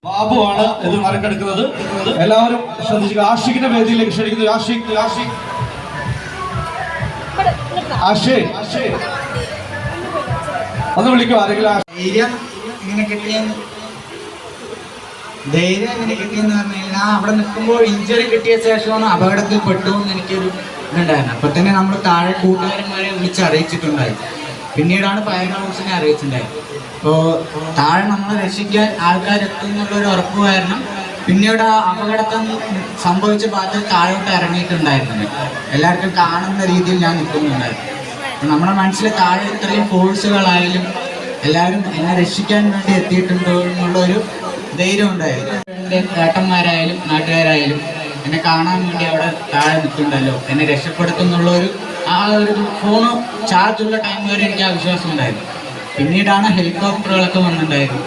ബാബു ആണ് ഇത് മറികടക്കുന്നത്. എല്ലാവരും ശ്രദ്ധിക്കുക. ആഷിഖിന്റെ വേദിയിലേക്ക് ക്ഷണിക്കുന്നു. ഒന്ന് വിളിക്കും ആരെങ്കിലും. ധൈര്യം എങ്ങനെ കിട്ടിയെന്ന് പറഞ്ഞു കഴിഞ്ഞാൽ അവിടെ നിൽക്കുമ്പോൾ ഇഞ്ചറി കിട്ടിയ ശേഷമാണ് അപകടത്തിൽ പെട്ടു എന്ന് എനിക്കൊരു ഇതുണ്ടായിരുന്നു. അപ്പൊ തന്നെ നമ്മൾ താഴെ കൂട്ടുകാരന്മാരെ വിളിച്ച് അറിയിച്ചിട്ടുണ്ടായി. പിന്നീടാണ് ഫയർ ഹൗസിനെ അറിയിച്ചിട്ടുണ്ടായത്. അപ്പോൾ താഴെ നമ്മളെ രക്ഷിക്കാൻ ആൾക്കാരെത്തും എന്നുള്ളൊരു ഉറപ്പ് കാരണം പിന്നീട് ആ അപകടത്തിൽ സംഭവിച്ച ഭാഗത്ത് താഴോട്ട് ഇറങ്ങിയിട്ടുണ്ടായിരുന്നു. എല്ലാവർക്കും കാണുന്ന രീതിയിൽ ഞാൻ നിൽക്കുന്നുണ്ടായിരുന്നു. നമ്മുടെ മനസ്സിൽ താഴെ ഇത്രയും ഫോഴ്സുകളായാലും എല്ലാവരും എന്നെ രക്ഷിക്കാൻ വേണ്ടി എത്തിയിട്ടുണ്ടോ എന്നുള്ളൊരു ധൈര്യം ഉണ്ടായിരുന്നു. എൻ്റെ ഏട്ടന്മാരായാലും നാട്ടുകാരായാലും എന്നെ കാണാൻ വേണ്ടി അവിടെ താഴെ നിൽക്കുന്നുണ്ടല്ലോ, എന്നെ രക്ഷപ്പെടുത്തുന്നുള്ളൊരു ആ ഒരു ഫോണ് ചാർജുള്ള ടൈം വരെ എനിക്ക് ആ വിശ്വാസം ഉണ്ടായിരുന്നു. പിന്നീടാണ് ഹെലികോപ്റ്ററുകളൊക്കെ വന്നിട്ടുണ്ടായിരുന്നു.